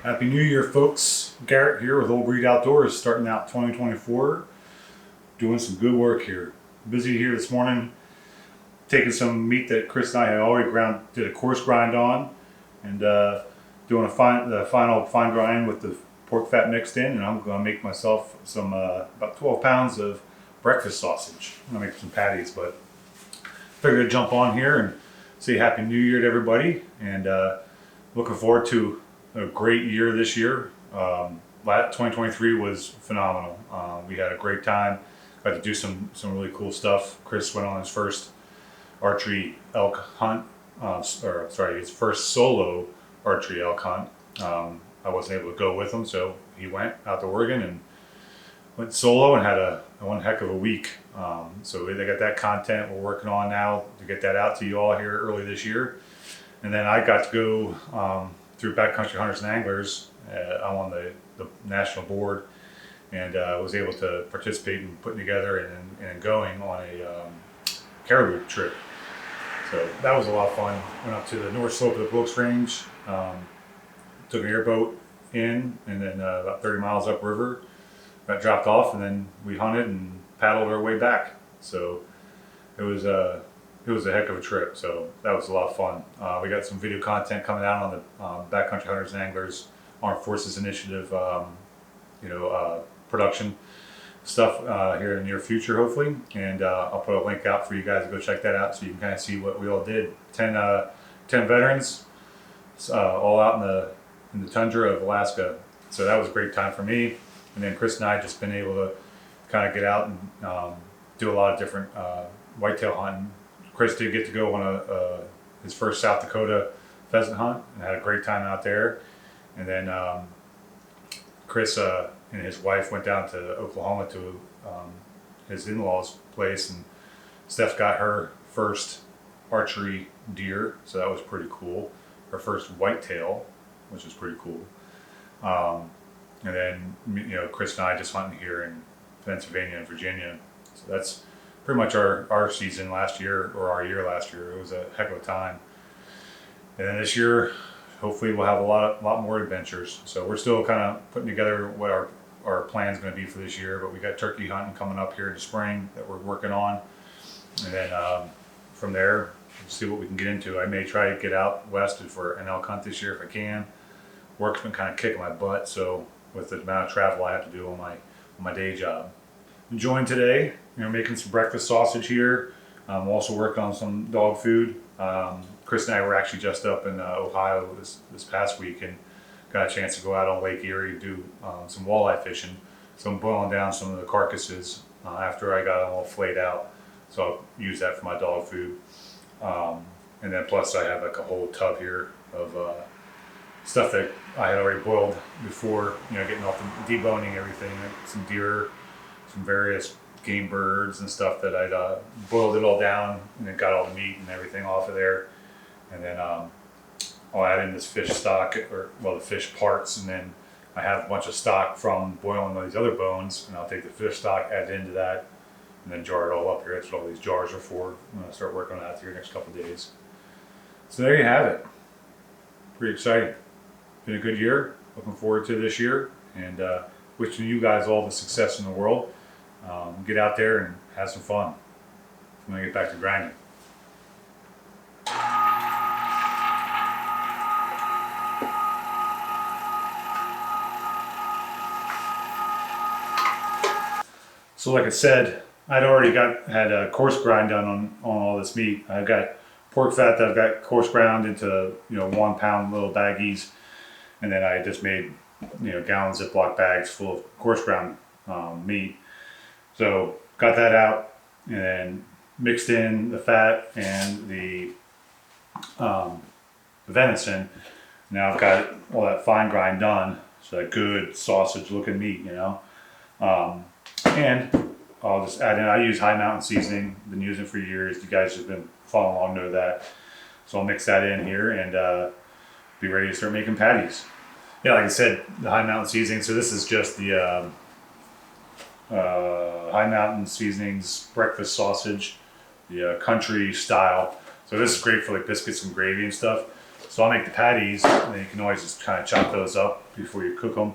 Happy New Year, folks. Garrett here with Old Breed Outdoors, starting out 2024. Doing some good work here. Busy here this morning, taking some meat that Chris and I had already did a coarse grind on, and doing the final fine grind with the pork fat mixed in. And I'm going to make myself some about 12 pounds of breakfast sausage. I'm going to make some patties, but figured to jump on here and say Happy New Year to everybody, and looking forward to a great year this year. 2023 was phenomenal. We had a great time. Got to do some really cool stuff. Chris went on his first archery elk hunt, his first solo archery elk hunt. I wasn't able to go with him, so he went out to Oregon and went solo and had one heck of a week. So they got that content we're working on now to get that out to you all here early this year. And then I got to go through Backcountry Hunters and Anglers. I'm on the national board, and was able to participate in putting together and going on a caribou trip. So that was a lot of fun. Went up to the north slope of the Brooks Range, took an airboat in, and then about 30 miles upriver, got dropped off, and then we hunted and paddled our way back. So it was a heck of a trip. So that was a lot of fun. We got some video content coming out on the Backcountry Hunters and Anglers Armed Forces Initiative, production stuff here in the near future, hopefully. And I'll put a link out for you guys to go check that out, so you can kind of see what we all did. 10 veterans, all out in the tundra of Alaska. So that was a great time for me. And then Chris and I just been able to kind of get out and do a lot of different whitetail hunting. Chris did get to go on his first South Dakota pheasant hunt and had a great time out there. And then Chris and his wife went down to Oklahoma to his in-laws' place, and Steph got her first archery deer, so that was pretty cool. Her first whitetail, which is pretty cool. And then Chris and I just hunting here in Pennsylvania and Virginia. So that's pretty much our season last year, or our year last year. It was a heck of a time. And then this year, hopefully we'll have a lot more adventures. So we're still kind of putting together what our plan's going to be for this year. But we got turkey hunting coming up here in the spring that we're working on. And then from there, we'll see what we can get into. I may try to get out west for an elk hunt this year if I can. Work's been kind of kicking my butt, so with the amount of travel I have to do on my day job. Enjoying today, making some breakfast sausage here. I'm also working on some dog food. Chris and I were actually just up in Ohio this past week and got a chance to go out on Lake Erie and do some walleye fishing. So I'm boiling down some of the carcasses after I got them all flayed out. So I'll use that for my dog food. And then plus I have like a whole tub here of stuff that I had already boiled before, getting off the deboning everything, some deer, some various game birds and stuff that I'd boiled it all down and then got all the meat and everything off of there. And then I'll add in this fish stock, the fish parts, and then I have a bunch of stock from boiling all these other bones, and I'll take the fish stock, add it into that, and then jar it all up here. That's what all these jars are for. I'm going to start working on that here next couple of days. So there you have it. Pretty exciting. Been a good year. Looking forward to this year, and wishing you guys all the success in the world. Get out there and have some fun. I'm going to get back to grinding. So like I said, I'd already had a coarse grind done on all this meat. I've got pork fat that I've got coarse ground into 1 pound little baggies, and then I just made gallon Ziploc bags full of coarse ground meat. So got that out and then mixed in the fat and the venison. Now I've got all that fine grind done, so that good sausage looking meat, and I'll just add in, I use High Mountain seasoning, been using it for years. You guys have been following along know that. So I'll mix that in here and be ready to start making patties. Yeah, like I said, the High Mountain seasoning. So this is just the High Mountain Seasonings breakfast sausage, the country style. So this is great for like biscuits and gravy and stuff. So I'll make the patties, and then you can always just kind of chop those up before you cook them,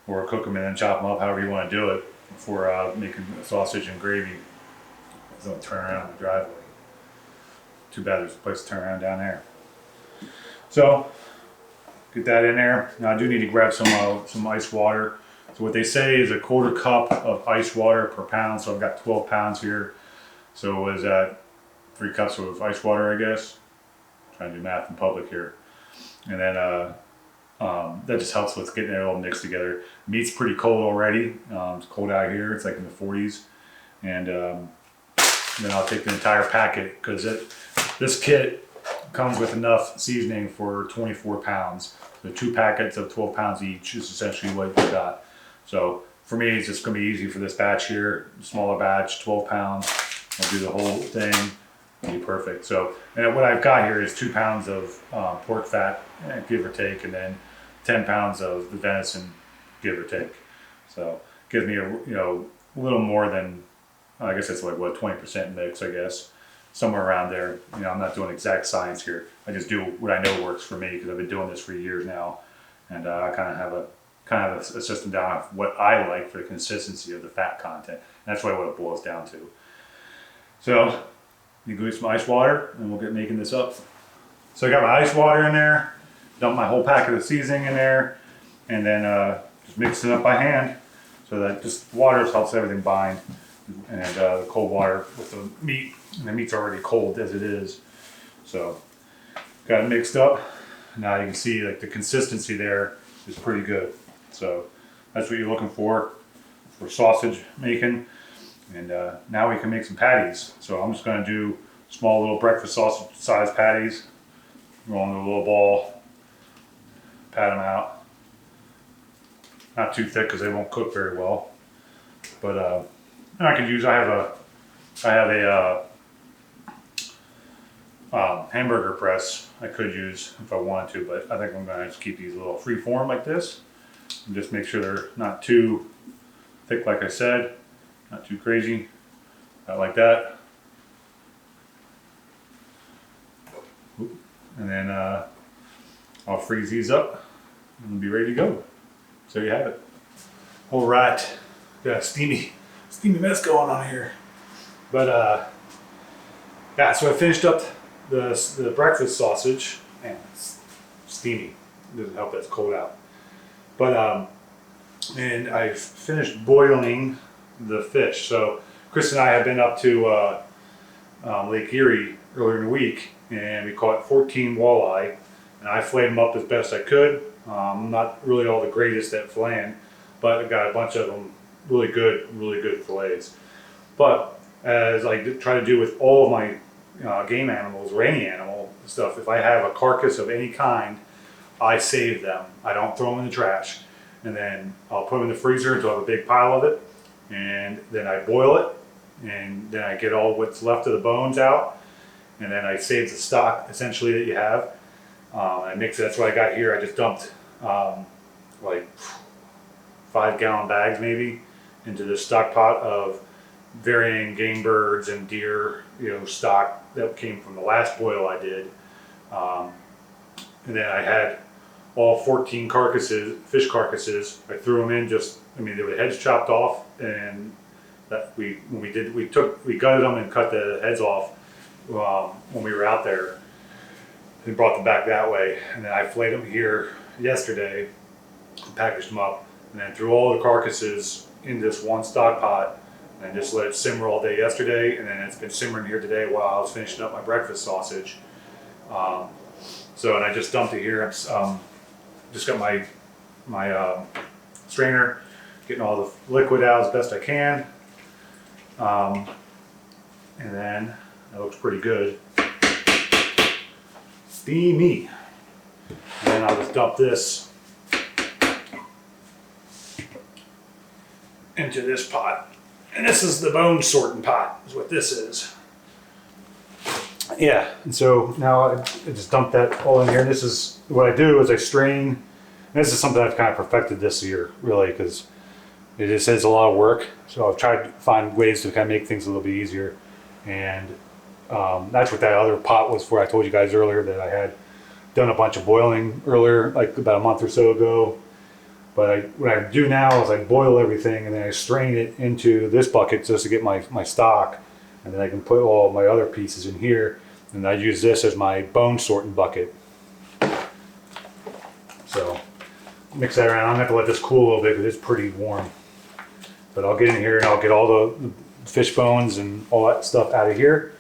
or cook them and then chop them up, however you want to do it, for making sausage and gravy. Don't turn around in the driveway. Too bad there's a place to turn around down there. So get that in there. Now I do need to grab some ice water. So what they say is a 1/4 cup of ice water per pound. So I've got 12 pounds here. So what is that? 3 cups of ice water, I guess. Trying to do math in public here. And then that just helps with getting it all mixed together. Meat's pretty cold already. It's cold out here. It's like in the 40s. And then I'll take the entire packet, because this kit comes with enough seasoning for 24 pounds. So 2 packets of 12 pounds each is essentially what you got. So for me, it's just going to be easy for this batch here. Smaller batch, 12 pounds. I'll do the whole thing. It'll be perfect. So, and what I've got here is 2 pounds of pork fat, give or take, and then 10 pounds of the venison, give or take. So it gives me a little more than, I guess it's like what, 20% mix, I guess, somewhere around there. I'm not doing exact science here. I just do what I know works for me, because I've been doing this for years now, and I kind of have a system down of what I like for the consistency of the fat content. And that's really what it boils down to. So you go get some ice water, and we'll get making this up. So I got my ice water in there, dump my whole packet of seasoning in there, and then just mix it up by hand, so that just water helps everything bind. And the cold water with the meat, and the meat's already cold as it is. So got it mixed up. Now you can see like the consistency there is pretty good. So that's what you're looking for sausage making. And now we can make some patties. So I'm just going to do small little breakfast sausage size patties. Roll into a little ball, pat them out. Not too thick, because they won't cook very well. But I have a hamburger press I could use if I wanted to, but I think I'm going to just keep these a little free form like this, and just make sure they're not too thick, like I said, not too crazy, not like that. And then I'll freeze these up and we'll be ready to go. So you have it. All right, got a steamy mess going on here. But yeah, so I finished up the breakfast sausage. Man, it's steamy. It doesn't help that it's cold out. But and I finished boiling the fish. So Chris and I have been up to Lake Erie earlier in the week, and we caught 14 walleye, and I filleted them up as best I could. I'm not really all the greatest at filleting, but I got a bunch of them really good fillets. But as I try to do with all of my game animals or any animal stuff, if I have a carcass of any kind, I save them. I don't throw them in the trash. And then I'll put them in the freezer until I have a big pile of it. And then I boil it. And then I get all what's left of the bones out. And then I save the stock, essentially, that you have. I mix it. That's what I got here. I just dumped like 5-gallon bags maybe into this stock pot of varying game birds and deer, stock that came from the last boil I did. And then I had all 14 fish carcasses. I threw them in they were heads chopped off, and that we gutted them and cut the heads off when we were out there and brought them back that way. And then I filleted them here yesterday, packaged them up, and then threw all the carcasses in this one stock pot and just let it simmer all day yesterday. And then it's been simmering here today while I was finishing up my breakfast sausage. And I just dumped it here. I'm just got my strainer, getting all the liquid out as best I can. And then that looks pretty good. Steamy. And then I'll just dump this into this pot. And this is the bone sorting pot, is what this is. Yeah, and so now I just dump that all in here. And this is what I do is I strain. And this is something I've kind of perfected this year, really, because it just is a lot of work. So I've tried to find ways to kind of make things a little bit easier. And that's what that other pot was for. I told you guys earlier that I had done a bunch of boiling earlier, like about a month or so ago. But what I do now is I boil everything and then I strain it into this bucket just to get my stock. And then I can put all my other pieces in here. And I use this as my bone sorting bucket. So mix that around. I'm gonna have to let this cool a little bit because it's pretty warm. But I'll get in here and I'll get all the fish bones and all that stuff out of here.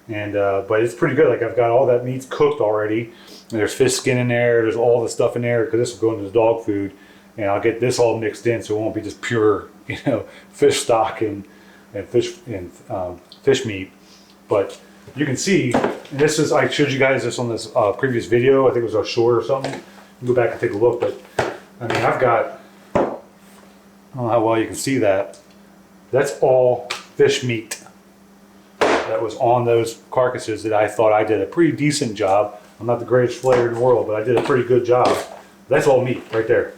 And but it's pretty good. Like I've got all that meat cooked already. And there's fish skin in there. There's all the stuff in there because this will go into the dog food. And I'll get this all mixed in so it won't be just pure, you know, fish stock and fish meat. But you can see, and this is, I showed you guys this on this previous video. I think it was a short or something. You can go back and take a look. But I mean, I've got, I don't know how well you can see that. That's all fish meat that was on those carcasses that I thought I did a pretty decent job. I'm not the greatest flayer in the world, but I did a pretty good job. That's all meat right there.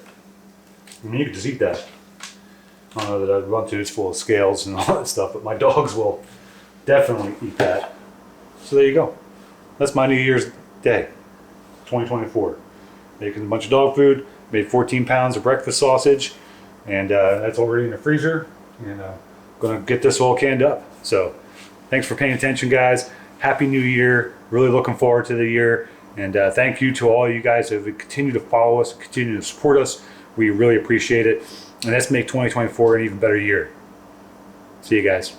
I mean, you can just eat that. I don't know that I'd run to, it's full of scales and all that stuff, but my dogs will definitely eat that. So there you go. That's my New Year's Day, 2024. Making a bunch of dog food, made 14 pounds of breakfast sausage, and that's already in the freezer. And gonna get this all canned up. So thanks for paying attention, guys. Happy New Year. Really looking forward to the year. And thank you to all you guys who have continued to follow us, continue to support us. We really appreciate it. And let's make 2024 an even better year. See you guys.